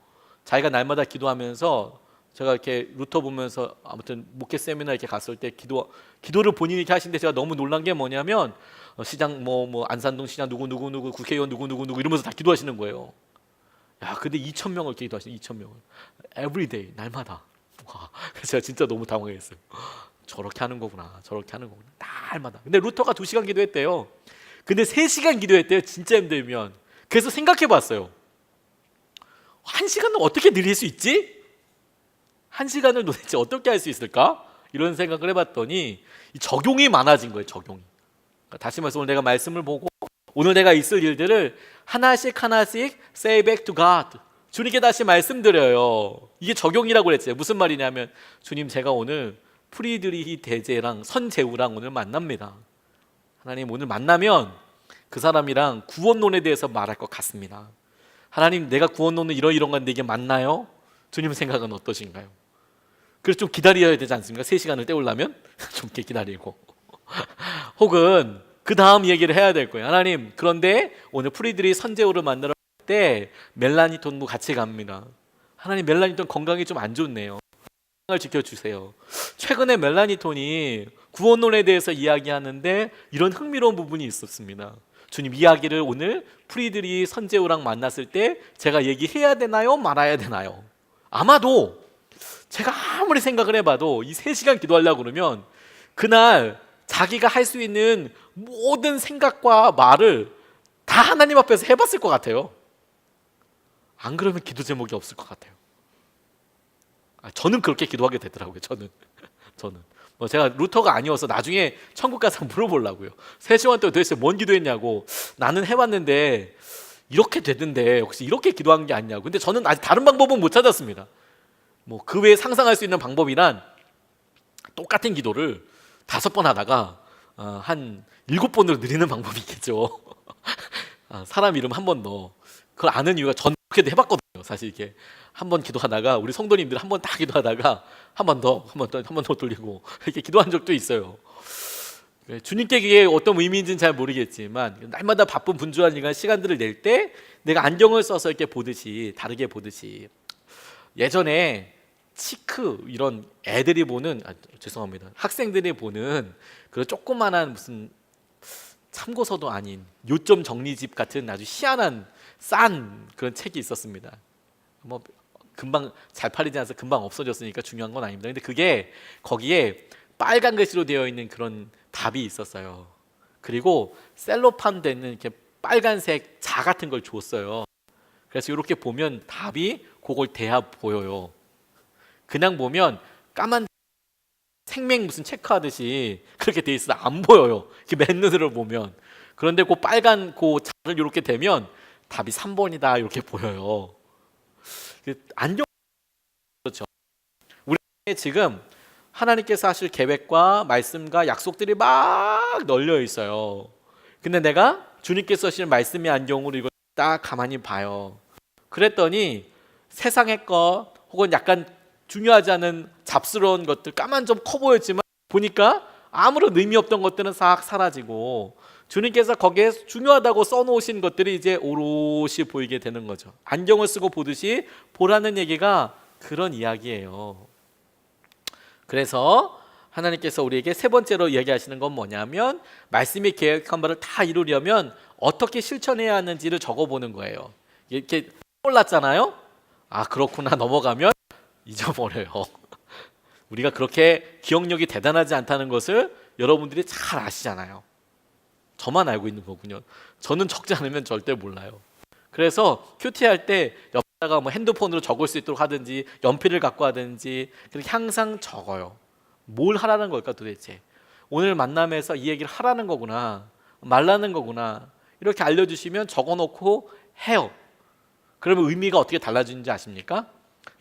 자기가 날마다 기도하면서 제가 이렇게 루터 보면서 아무튼 목회 세미나 이렇게 갔을 때 기도를 본인이 이렇게 하시는데 제가 너무 놀란 게 뭐냐면 시장 뭐 안산동 시장 누구 국회의원 누구 이러면서 다 기도하시는 거예요. 근데 2,000명을 기도하시는 2,000명을 everyday 날마다. 그래서 제가 진짜 너무 당황했어요. 저렇게 하는 거구나. 날마다. 근데 루터가 2시간 기도했대요. 근데 3시간 기도했대요. 진짜 힘들면. 그래서 생각해 봤어요. 1시간을 어떻게 늘릴 수 있지? 1시간을 도대체 어떻게 할 수 있을까? 이런 생각을 해봤더니 적용이 많아진 거예요. 적용이. 다시 말해서 오늘 내가 말씀을 보고 오늘 내가 있을 일들을 하나씩 say back to God. 주님께 다시 말씀드려요. 이게 적용이라고 그랬어요. 무슨 말이냐면 주님, 제가 오늘 프리드리히 대제랑 선제우랑 오늘 만납니다. 하나님, 오늘 만나면 그 사람이랑 구원론에 대해서 말할 것 같습니다. 하나님, 내가 구원론은 이런 건데 이게 맞나요? 주님 생각은 어떠신가요? 그래서 좀 기다려야 되지 않습니까? 3시간을 때우려면 좀 이렇게 기다리고 혹은 그 다음 얘기를 해야 될 거예요. 하나님, 그런데 오늘 프리드리 선제우를 만나러 갈 때 멜라니톤도 같이 갑니다. 하나님, 멜라니톤 건강이 좀 안 좋네요. 건강을 지켜주세요. 최근에 멜라니톤이 구원론에 대해서 이야기하는데 이런 흥미로운 부분이 있었습니다. 주님, 이야기를 오늘 프리드리 선제우랑 만났을 때 제가 얘기해야 되나요? 말아야 되나요? 아마도 제가 아무리 생각을 해봐도 이 3시간 기도하려고 그러면 그날 자기가 할 수 있는 모든 생각과 말을 다 하나님 앞에서 해봤을 것 같아요. 안 그러면 기도 제목이 없을 것 같아요. 저는 그렇게 기도하게 되더라고요. 저는 제가 루터가 아니어서 나중에 천국 가서 물어보려고요. 3시간 동안 도대체 뭔 기도했냐고. 나는 해봤는데 이렇게 되던데 혹시 이렇게 기도한 게 아니냐고. 근데 저는 아직 다른 방법은 못 찾았습니다. 그 외에 상상할 수 있는 방법이란 똑같은 기도를 5번 하다가 한 7번으로 늘리는 방법이 있겠죠. 사람 이름 한 번 더. 그걸 아는 이유가 전 그렇게도 해봤거든요. 거죠. 사실 이게 한 번 기도하다가 우리 성도님들 한 번 다 기도하다가 한 번 더, 한 번 더 돌리고 이렇게 기도한 적도 있어요. 주님께 그게 어떤 의미인지는 잘 모르겠지만 날마다 바쁜 분주한 시간들을 낼 때 내가 안경을 써서 이렇게 보듯이 다르게 보듯이 예전에 치크 이런 애들이 보는 죄송합니다 학생들이 보는 그런 조그만한 무슨 참고서도 아닌 요점 정리집 같은 아주 희한한 싼 그런 책이 있었습니다. 뭐 금방 잘 팔리지 않아서 금방 없어졌으니까 중요한 건 아닙니다. 근데 그게 거기에 빨간 글씨로 되어 있는 그런 답이 있었어요. 그리고 셀로판 되는 이렇게 빨간색 자 같은 걸 줬어요. 그래서 이렇게 보면 답이 그걸 대야 보여요. 그냥 보면 까만 생맥 무슨 체크하듯이 그렇게 돼 있어 안 보여요. 이렇게 맨눈으로 보면. 그런데 그 빨간 그 자를 이렇게 대면 답이 3번이다 이렇게 보여요. 안경 그렇죠. 우리 지금 하나님께서 하실 계획과 말씀과 약속들이 막 널려 있어요. 근데 내가 주님께서 하실 말씀의 안경으로 이걸 딱 가만히 봐요. 그랬더니 세상의 것 혹은 약간 중요하지 않은 잡스러운 것들 까만 좀 커 보였지만 보니까 아무런 의미 없던 것들은 싹 사라지고 주님께서 거기에 중요하다고 써놓으신 것들이 이제 오롯이 보이게 되는 거죠. 안경을 쓰고 보듯이 보라는 얘기가 그런 이야기예요. 그래서 하나님께서 우리에게 세 번째로 이야기하시는 건 뭐냐면 말씀이 계획한 바를 다 이루려면 어떻게 실천해야 하는지를 적어보는 거예요. 이렇게 떠올랐잖아요. 아 그렇구나 넘어가면 잊어버려요. 우리가 그렇게 기억력이 대단하지 않다는 것을 여러분들이 잘 아시잖아요. 저만 알고 있는 거군요. 저는 적지 않으면 절대 몰라요. 그래서 큐티할 때 옆에다가 뭐 핸드폰으로 적을 수 있도록 하든지 연필을 갖고 하든지 그렇게 항상 적어요. 뭘 하라는 걸까 도대체? 오늘 만남에서 이 얘기를 하라는 거구나, 말라는 거구나 이렇게 알려주시면 적어놓고 해요. 그러면 의미가 어떻게 달라지는지 아십니까?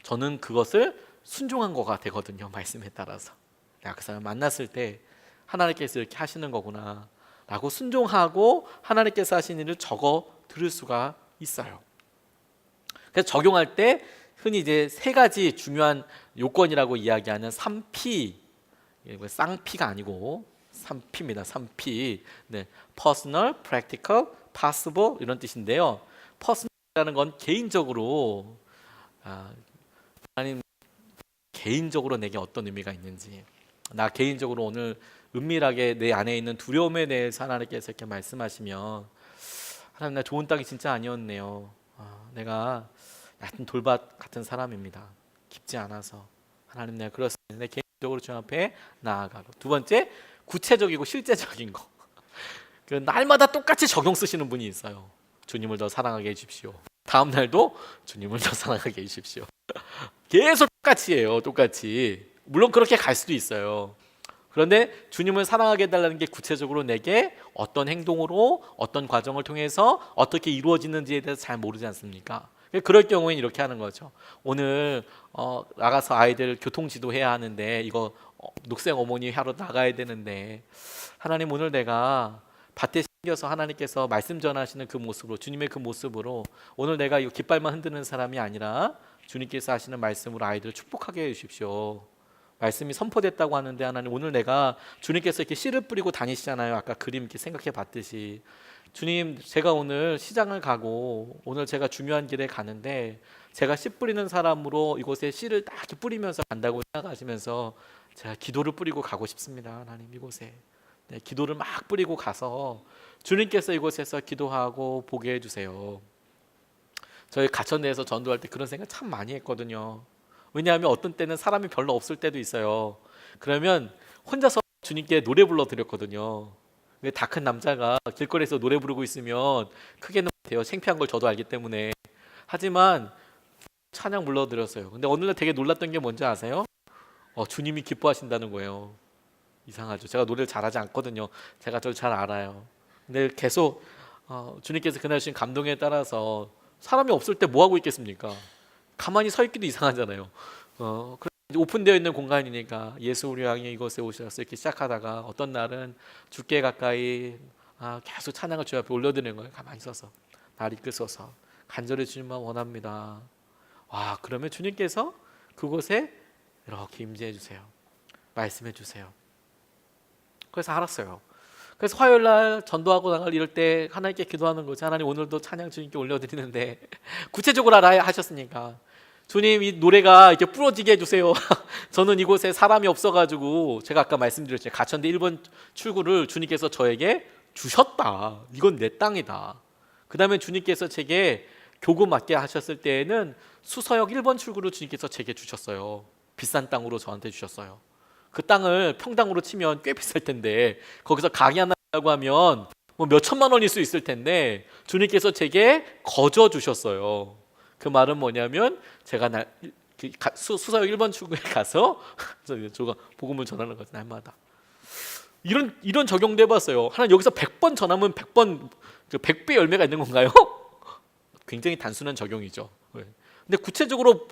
저는 그것을 순종한 거가 되거든요. 말씀에 따라서 내가 그 사람 만났을 때 하나님께서 이렇게 하시는 거구나 라고 순종하고 하나님께서 하신 일을 적어 들을 수가 있어요. 그래서 적용할 때 흔히 이제 세 가지 중요한 요건이라고 이야기하는 3P, 쌍P가 아니고 3P입니다. 3P. 네, Personal, Practical, Possible 이런 뜻인데요. Personal이라는 건 개인적으로 하나님 개인적으로 내게 어떤 의미가 있는지, 나 개인적으로 오늘 은밀하게 내 안에 있는 두려움에 대해서 하나님께서 이렇게 말씀하시면 하나님 나 좋은 땅이 진짜 아니었네요. 내가 얕은 돌밭 같은 사람입니다. 깊지 않아서 하나님 내가 그렇습니다. 내 개인적으로 주님 앞에 나아가고. 두 번째 구체적이고 실제적인 거. 그 날마다 똑같이 적용 쓰시는 분이 있어요. 주님을 더 사랑하게 해주십시오. 다음 날도 주님을 더 사랑하게 해주십시오. 계속 똑같이 해요. 똑같이. 물론 그렇게 갈 수도 있어요. 그런데 주님을 사랑하게 해달라는 게 구체적으로 내게 어떤 행동으로 어떤 과정을 통해서 어떻게 이루어지는지에 대해서 잘 모르지 않습니까? 그럴 경우에는 이렇게 하는 거죠. 오늘 나가서 아이들 교통지도 해야 하는데 이거 녹색 어머니 하러 나가야 되는데 하나님 오늘 내가 밭에 신겨서 하나님께서 말씀 전하시는 그 모습으로 주님의 그 모습으로 오늘 내가 이 깃발만 흔드는 사람이 아니라 주님께서 하시는 말씀으로 아이들을 축복하게 해주십시오. 말씀이 선포됐다고 하는데 하나님 오늘 내가 주님께서 이렇게 씨를 뿌리고 다니시잖아요. 아까 그림 이렇게 생각해 봤듯이 주님 제가 오늘 시장을 가고 오늘 제가 중요한 길에 가는데 제가 씨 뿌리는 사람으로 이곳에 씨를 딱 이렇게 뿌리면서 간다고 생각하시면서 제가 기도를 뿌리고 가고 싶습니다. 하나님 이곳에 기도를 막 뿌리고 가서 주님께서 이곳에서 기도하고 보게 해주세요. 저희 가천대에서 전도할 때 그런 생각 참 많이 했거든요. 왜냐하면 어떤 때는 사람이 별로 없을 때도 있어요. 그러면 혼자서 주님께 노래 불러드렸거든요. 다 큰 남자가 길거리에서 노래 부르고 있으면 크게는 못해요. 창피한 걸 저도 알기 때문에. 하지만 찬양 불러드렸어요. 근데 어느 날 되게 놀랐던 게 뭔지 아세요? 주님이 기뻐하신다는 거예요. 이상하죠. 제가 노래를 잘하지 않거든요. 제가 저를 잘 알아요. 근데 계속 주님께서 그날 주신 감동에 따라서 사람이 없을 때 뭐 하고 있겠습니까? 가만히 서 있기도 이상하잖아요. 오픈되어 있는 공간이니까 예수 우리 향해 이곳에 오셔서 이렇게 시작하다가 어떤 날은 죽게 가까이 계속 찬양을 주 앞에 올려드리는 거예요. 가만히 서서 날 이끄소서 간절히 주님만 원합니다. 와, 그러면 주님께서 그곳에 이렇게 임재해 주세요. 말씀해 주세요. 그래서 알았어요. 그래서 화요일 날 전도하고 나갈 이럴 때 하나님께 기도하는 거지. 하나님, 오늘도 찬양 주님께 올려드리는데 구체적으로 알아야 하셨으니까 주님, 이 노래가 이렇게 부러지게 해주세요. 저는 이곳에 사람이 없어가지고, 제가 아까 말씀드렸죠, 가천대 1번 출구를 주님께서 저에게 주셨다. 이건 내 땅이다. 그 다음에 주님께서 제게 교구 맡게 하셨을 때에는 수서역 1번 출구를 주님께서 제게 주셨어요. 비싼 땅으로 저한테 주셨어요. 그 땅을 평당으로 치면 꽤 비쌀 텐데, 거기서 가게 하나 하려고 하면 뭐 몇 천만 원일 수 있을 텐데 주님께서 제게 거저 주셨어요. 그 말은 뭐냐면, 제가 수서역 1번 출구에 가서 저가 복음을 전하는 거죠, 날마다. 이런 적용도 해봤어요. 하나님, 여기서 100번 전하면 100배 열매가 있는 건가요? 굉장히 단순한 적용이죠. 근데 구체적으로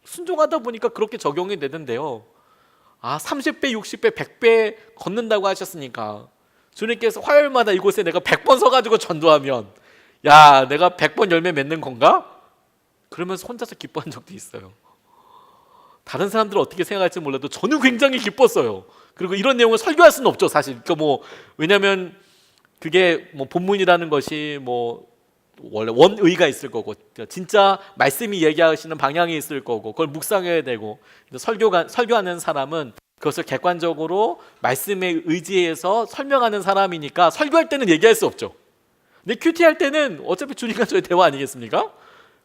순종하다 보니까 그렇게 적용이 되던데요. 30배, 60배, 100배 걷는다고 하셨으니까 주님께서 화요일마다 이곳에 내가 100번 서가지고 전도하면, 야, 내가 100번 열매 맺는 건가? 그러면서 혼자서 기뻐한 적도 있어요. 다른 사람들은 어떻게 생각할지 몰라도 저는 굉장히 기뻤어요. 그리고 이런 내용을 설교할 수는 없죠, 사실. 그러니까 왜냐면 그게 본문이라는 것이 원래 원의가 있을 거고, 진짜 말씀이 얘기하시는 방향이 있을 거고, 그걸 묵상해야 되고, 설교하는 사람은 그것을 객관적으로 말씀에 의지해서 설명하는 사람이니까 설교할 때는 얘기할 수 없죠. 근데 큐티할 때는 어차피 주님과 저의 대화 아니겠습니까?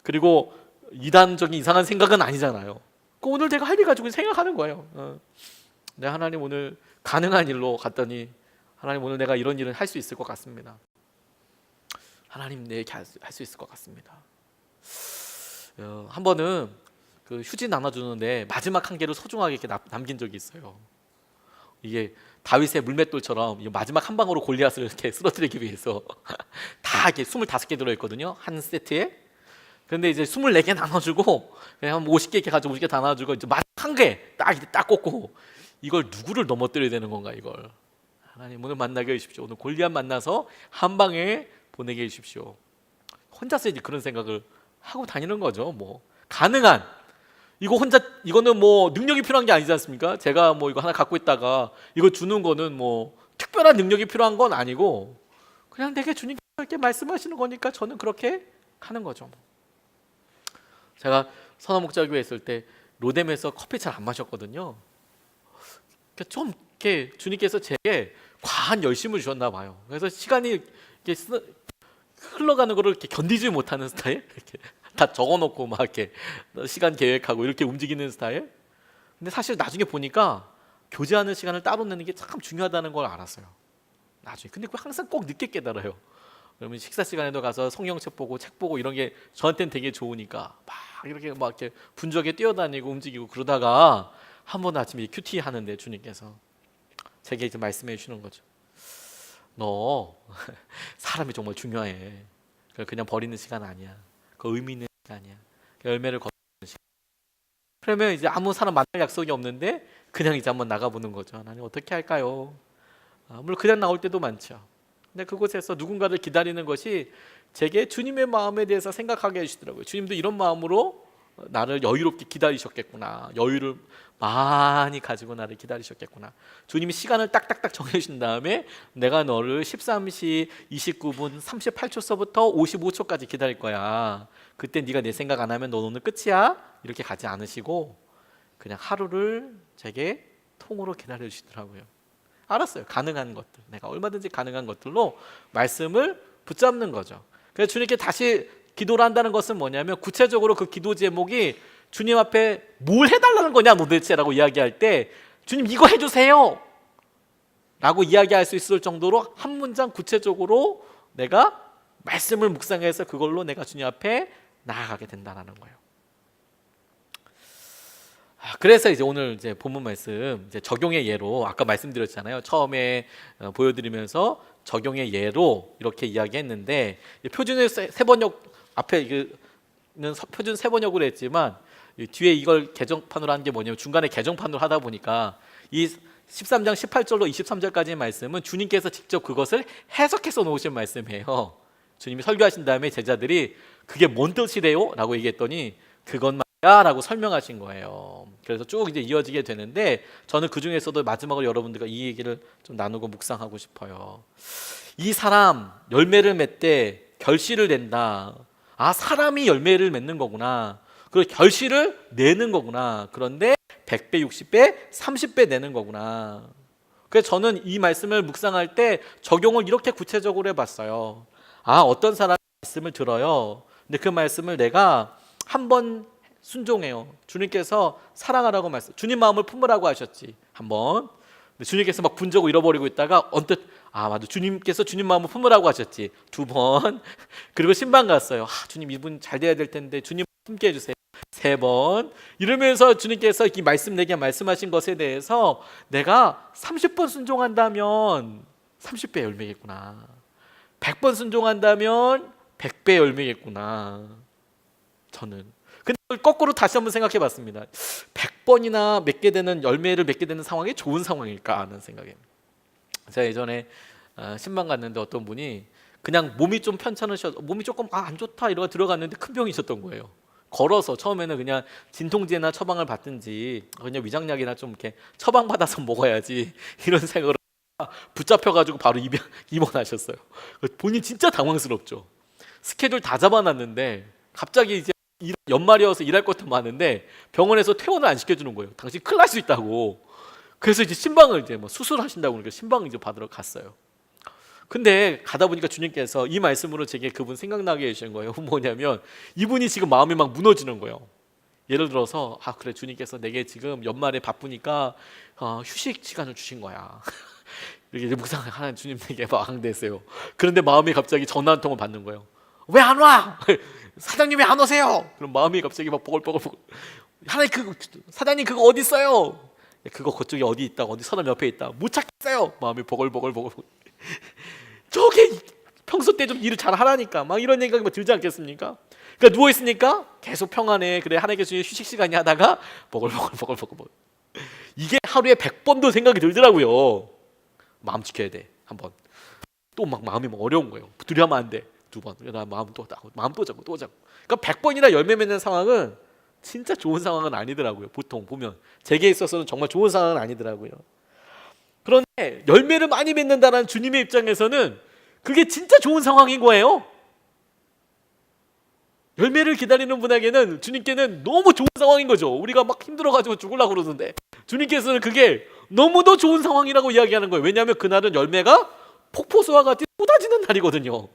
그리고 이단적인 이상한 생각은 아니잖아요. 오늘 내가 할 일 가지고 생각하는 거예요. 네, 하나님, 오늘 가능한 일로 갔더니, 하나님, 오늘 내가 이런 일을 할 수 있을 것 같습니다. 하나님, 내게 할 수 있을 것 같습니다. 한 번은 그 휴지 나눠주는데 마지막 한 개를 소중하게 이렇게 남긴 적이 있어요. 이게 다윗의 물맷돌처럼 마지막 한 방으로 골리앗을 이렇게 쓰러뜨리기 위해서 다 이렇게 25개 들어있거든요, 한 세트에. 그런데 이제 24개 나눠주고, 그냥 한 50개 이렇게 가지고 50개 다 나눠주고, 이제 마지막 한 개 딱 꽂고, 이걸 누구를 넘어뜨려야 되는 건가, 이걸. 하나님, 오늘 만나게 해주십시오. 오늘 골리앗 만나서 한 방에 보내게 해주십시오. 혼자서 이제 그런 생각을 하고 다니는 거죠. 가능한, 이거는 능력이 필요한 게 아니지 않습니까? 제가 이거 하나 갖고 있다가 이거 주는 거는 특별한 능력이 필요한 건 아니고, 그냥 내게 주님께서 이렇게 말씀하시는 거니까 저는 그렇게 하는 거죠. 제가 선화목자교회 있을 때 로뎀에서 커피 잘 안 마셨거든요. 좀 이렇게 주님께서 제게 과한 열심을 주셨나 봐요. 그래서 시간이 이렇게 흘러가는 거를 이렇게 견디지 못하는 스타일, 이렇게 다 적어놓고 막 이렇게 시간 계획하고 이렇게 움직이는 스타일. 근데 사실 나중에 보니까 교제하는 시간을 따로 내는 게 참 중요하다는 걸 알았어요, 나중에. 근데 항상 꼭 늦게 깨달아요. 그러면 식사 시간에도 가서 성경책 보고 책 보고 이런 게 저한테는 되게 좋으니까 이렇게 분주하게 뛰어다니고 움직이고, 그러다가 한 번 아침에 큐티 하는데 주님께서 제게 이제 말씀해 주시는 거죠. 너 사람이 정말 중요해. 그냥 버리는 시간 아니야. 그 의미 있는 시간이야. 열매를 거두는 시간. 그러면 이제 아무 사람 만날 약속이 없는데 그냥 이제 한번 나가보는 거죠. 하나님, 어떻게 할까요? 물론 그냥 나올 때도 많죠. 근데 그곳에서 누군가를 기다리는 것이 제게 주님의 마음에 대해서 생각하게 해주시더라고요. 주님도 이런 마음으로 나를 여유롭게 기다리셨겠구나. 여유를 많이 가지고 나를 기다리셨겠구나. 주님이 시간을 딱딱딱 정해주신 다음에 내가 너를 13시 29분 38초서부터 55초까지 기다릴 거야. 그때 네가 내 생각 안 하면 너 오늘 끝이야. 이렇게 가지 않으시고 그냥 하루를 제게 통으로 기다려주시더라고요. 알았어요. 가능한 것들, 내가 얼마든지 가능한 것들로 말씀을 붙잡는 거죠. 그래서 주님께 다시 기도를 한다는 것은 뭐냐면, 구체적으로 그 기도 제목이 주님 앞에 뭘 해달라는 거냐 도대체라고 이야기할 때, 주님 이거 해주세요 라고 이야기할 수 있을 정도로 한 문장 구체적으로 내가 말씀을 묵상해서 그걸로 내가 주님 앞에 나아가게 된다는 거예요. 그래서 이제 오늘 이제 본문 말씀 이제 적용의 예로, 아까 말씀드렸잖아요. 처음에 보여드리면서 적용의 예로 이렇게 이야기했는데, 표준의 세 번역 앞에는 표준 세 번역으로 했지만 뒤에 이걸 개정판으로 한 게 뭐냐면, 중간에 개정판으로 하다 보니까 이 13장 18절로 23절까지의 말씀은 주님께서 직접 그것을 해석해서 놓으신 말씀이에요. 주님이 설교하신 다음에 제자들이 그게 뭔 뜻이래요? 라고 얘기했더니 그것만 야라고 설명하신 거예요. 그래서 쭉 이제 이어지게 되는데 저는 그 중에서도 마지막으로 여러분들과 이 얘기를 좀 나누고 묵상하고 싶어요. 이 사람 열매를 맺되 결실을 낸다. 아, 사람이 열매를 맺는 거구나. 그리고 결실을 내는 거구나. 그런데 100배, 60배, 30배 내는 거구나. 그래서 저는 이 말씀을 묵상할 때 적용을 이렇게 구체적으로 해봤어요. 아, 어떤 사람이 말씀을 들어요. 근데 그 말씀을 내가 한번 순종해요. 주님께서 사랑하라고 말씀, 주님 마음을 품으라고 하셨지. 한번. 근데 주님께서 막 분적을 잃어버리고 있다가 언뜻 아, 맞아. 주님께서 주님 마음을 품으라고 하셨지. 2번. 그리고 신방 갔어요. 아, 주님 이분 잘 돼야 될 텐데 주님 품게 해주세요. 3번. 이러면서 주님께서 이 말씀 내게 말씀하신 것에 대해서 내가 30번 순종한다면 30배 열매겠구나. 100번 순종한다면 100배 열매겠구나. 저는. 근데 거꾸로 다시 한번 생각해 봤습니다. 100번이나 맺게 되는 열매를 맺게 되는 상황이 좋은 상황일까 하는 생각입니다. 제가 예전에 신방 갔는데 어떤 분이 그냥 몸이 좀 편찮으셔서 몸이 조금 안 좋다 이러고 들어갔는데 큰 병이 있었던 거예요. 걸어서 처음에는 그냥 진통제나 처방을 받든지 그냥 위장약이나 좀 이렇게 처방받아서 먹어야지 이런 생각으로 붙잡혀가지고 바로 입원하셨어요. 본인 진짜 당황스럽죠. 스케줄 다 잡아놨는데 갑자기 이제 연말이어서 일할 것도 많은데 병원에서 퇴원을 안 시켜주는 거예요. 당신 큰일 날 수 있다고. 그래서 이제 신방을 이제 뭐 수술하신다고 그러니까 신방을 이제 받으러 갔어요. 근데 가다 보니까 주님께서 이 말씀으로 제게 그분 생각나게 해주신 거예요. 뭐냐면 이분이 지금 마음이 막 무너지는 거예요. 예를 들어서 아 그래 주님께서 내게 지금 연말에 바쁘니까 휴식 시간을 주신 거야. 이렇게 묵상을 하는 주님에게 마항됐어요. 그런데 마음이 갑자기 전화 한 통을 받는 거예요. 왜 안 와? 사장님이 안 오세요? 그럼 마음이 갑자기 막 보글보글. 하나님 사장님 그거 어디 있어요? 그거 그쪽에 어디 있다 어디 서랍 옆에 있다 못 찾겠어요. 마음이 보글보글. 저게 평소 때 좀 일을 잘 하라니까 막 이런 생각이 막 들지 않겠습니까? 그러니까 누워 있으니까 계속 평안해. 그래 하나님께 주신 휴식 시간이 하다가 보글보글. 이게 하루에 100번도 생각이 들더라고요. 마음 지켜야 돼. 한번 또 막 마음이 막 어려운 거예요. 두려하면 안 돼. 2번 그러다 마음 또 잡고. 그러니까 100번이나 열매 맺는 상황은 진짜 좋은 상황은 아니더라고요. 보통 보면 제게 있어서는 정말 좋은 상황은 아니더라고요. 그런데 열매를 많이 맺는다는 주님의 입장에서는 그게 진짜 좋은 상황인 거예요. 열매를 기다리는 분에게는 주님께는 너무 좋은 상황인 거죠. 우리가 막 힘들어가지고 죽으려고 그러는데 주님께서는 그게 너무도 좋은 상황이라고 이야기하는 거예요. 왜냐하면 그날은 열매가 폭포수와 같이 쏟아지는 날이거든요.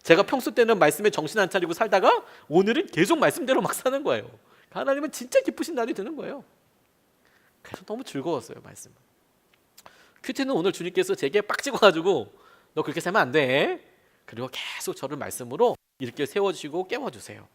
제가 평소 때는 말씀에 정신 안 차리고 살다가 오늘은 계속 말씀대로 막 사는 거예요. 하나님은 진짜 기쁘신 날이 되는 거예요. 그래서 너무 즐거웠어요. 말씀. 큐티는 오늘 주님께서 제게 빡 찍어가지고 너 그렇게 살면 안 돼. 그리고 계속 저를 말씀으로 이렇게 세워주시고 깨워주세요.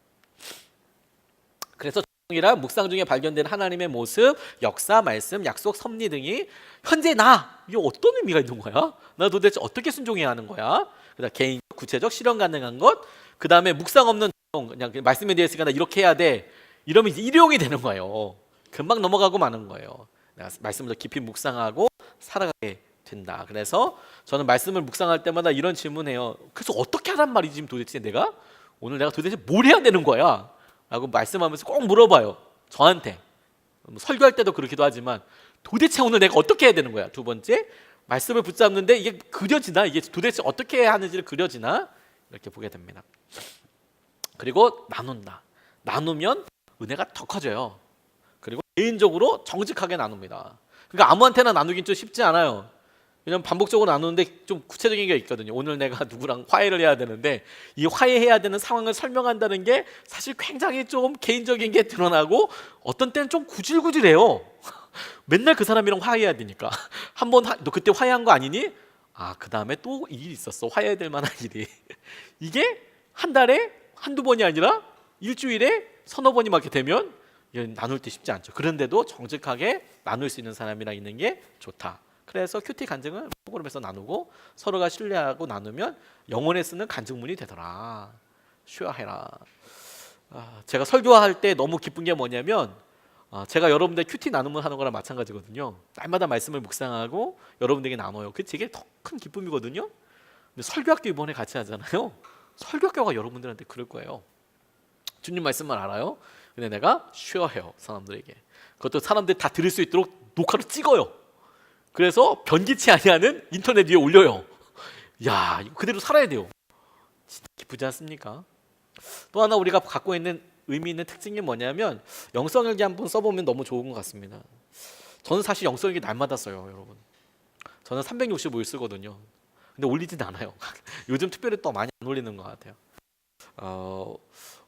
그래서 이랑 묵상 중에 발견된 하나님의 모습, 역사, 말씀, 약속, 섭리 등이 현재 이게 어떤 의미가 있는 거야? 나 도대체 어떻게 순종해야 하는 거야? 그다음 개인적, 구체적, 실현 가능한 것, 그 다음에 묵상 없는 그냥 말씀에 대해서 나 이렇게 해야 돼. 이러면 이제 일용이 되는 거예요. 금방 넘어가고 마는 거예요. 내가 말씀을 더 깊이 묵상하고 살아가게 된다. 그래서 저는 말씀을 묵상할 때마다 이런 질문해요. 그래서 어떻게 하란 말이지 지금 도대체 내가? 오늘 내가 도대체 뭘 해야 되는 거야? 라고 말씀하면서 꼭 물어봐요. 저한테. 설교할 때도 그렇기도 하지만 도대체 오늘 내가 어떻게 해야 되는 거야? 2번째, 말씀을 붙잡는데 이게 그려지나? 이게 도대체 어떻게 하는지를 그려지나? 이렇게 보게 됩니다. 그리고 나눈다. 나누면 은혜가 더 커져요. 그리고 개인적으로 정직하게 나눕니다. 그러니까 아무한테나 나누긴 좀 쉽지 않아요. 왜냐면 반복적으로 나누는데 좀 구체적인 게 있거든요. 오늘 내가 누구랑 화해를 해야 되는데 이 화해해야 되는 상황을 설명한다는 게 사실 굉장히 좀 개인적인 게 드러나고 어떤 때는 좀 구질구질해요. 맨날 그 사람이랑 화해해야 되니까 한번 너 그때 화해한 거 아니니? 아, 그 다음에 또 일이 있었어. 화해해야 될 만한 일이. 이게 한 달에 한두 번이 아니라 일주일에 서너 번이 막 이렇게 되면 나눌 때 쉽지 않죠. 그런데도 정직하게 나눌 수 있는 사람이랑 있는 게 좋다. 그래서 큐티 간증을 프로그램에서 나누고 서로가 신뢰하고 나누면 영혼에 쓰는 간증문이 되더라. 쉬어해라. 제가 설교할 때 너무 기쁜 게 뭐냐면 제가 여러분들 큐티 나눔을 하는 거랑 마찬가지거든요. 날마다 말씀을 묵상하고 여러분들에게 나눠요. 그게 되게 더 큰 기쁨이거든요. 근데 설교학교 이번에 같이 하잖아요. 설교학교가 여러분들한테 그럴 거예요. 주님 말씀만 알아요. 근데 내가 쉐어해요, 사람들에게. 그것도 사람들이 다 들을 수 있도록 녹화로 찍어요. 그래서 변기치 아니하는 인터넷 위에 올려요. 야, 이거 그대로 살아야 돼요. 진짜 기쁘지 않습니까? 또 하나 우리가 갖고 있는 의미 있는 특징이 뭐냐면 영성일기 한번 써보면 너무 좋은 것 같습니다. 저는 사실 영성일기 날마다 써요, 여러분. 저는 365일 쓰거든요. 근데 올리진 않아요. 요즘 특별히 또 많이 안 올리는 것 같아요.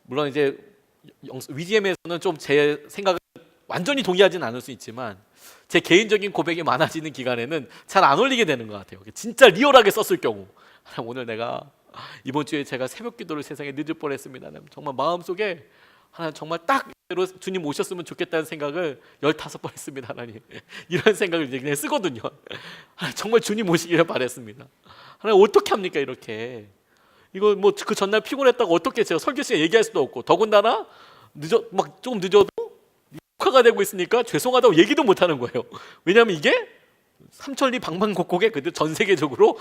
물론 이제 위지엠에서는 좀 제 생각을 완전히 동의하지는 않을 수 있지만 제 개인적인 고백이 많아지는 기간에는 잘 안 올리게 되는 것 같아요. 진짜 리얼하게 썼을 경우, 오늘 내가 이번 주에 제가 새벽 기도를 세상에 늦을 뻔했습니다. 정말 마음속에 하나님 정말 딱 이대로 주님 오셨으면 좋겠다는 생각을 15번 했습니다. 하나님, 이런 생각을 이제 그냥 쓰거든요. 정말 주님 오시기를 바랬습니다. 하나님, 어떻게 합니까 이렇게? 이거 뭐 그 전날 피곤했다고 어떻게 제가 설교 시간에 얘기할 수도 없고, 더군다나 조금 늦어도 녹화가 되고 있으니까 죄송하다고 얘기도 못 하는 거예요. 왜냐하면 이게 삼천리 방방곡곡에 그들 전 세계적으로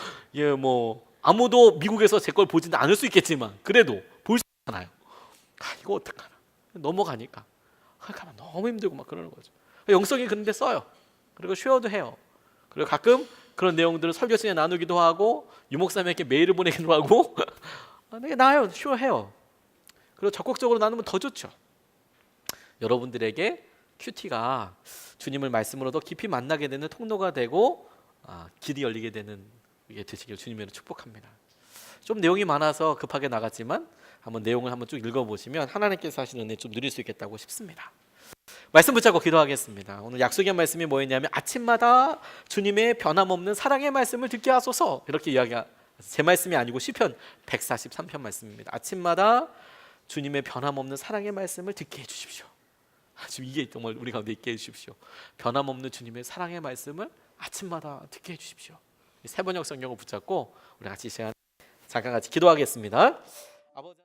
뭐 아무도 미국에서 제 걸 보지는 않을 수 있겠지만 그래도 볼 수 있잖아요. 이거 어떡하나, 넘어가니까 가면 너무 힘들고 막 그러는 거죠. 영성이 그런데 써요. 그리고 쉐어도 해요. 그리고 가끔 그런 내용들을 설교 시간에 나누기도 하고 유목사님에게 메일을 보내기도 하고 되게 나아요. 쉐어해요. 그리고 적극적으로 나누면 더 좋죠. 여러분들에게 큐티가 주님을 말씀으로 더 깊이 만나게 되는 통로가 되고 길이 열리게 되는 게 되시길 주님으로 축복합니다. 좀 내용이 많아서 급하게 나갔지만 한번 내용을 한번 쭉 읽어보시면 하나님께서 하시는 은혜 좀 누릴 수 있겠다고 싶습니다. 말씀 붙잡고 기도하겠습니다. 오늘 약속의 말씀이 뭐였냐면 아침마다 주님의 변함없는 사랑의 말씀을 듣게 하소서, 이렇게 제 말씀이 아니고 시편 143편 말씀입니다. 아침마다 주님의 변함없는 사랑의 말씀을 듣게 해주십시오. 지금 이게 정말 우리 가운데 있게 해주십시오. 변함없는 주님의 사랑의 말씀을 아침마다 듣게 해주십시오. 세 번역 성경을 붙잡고 우리 같이 시간 잠깐 같이 기도하겠습니다. 아버지.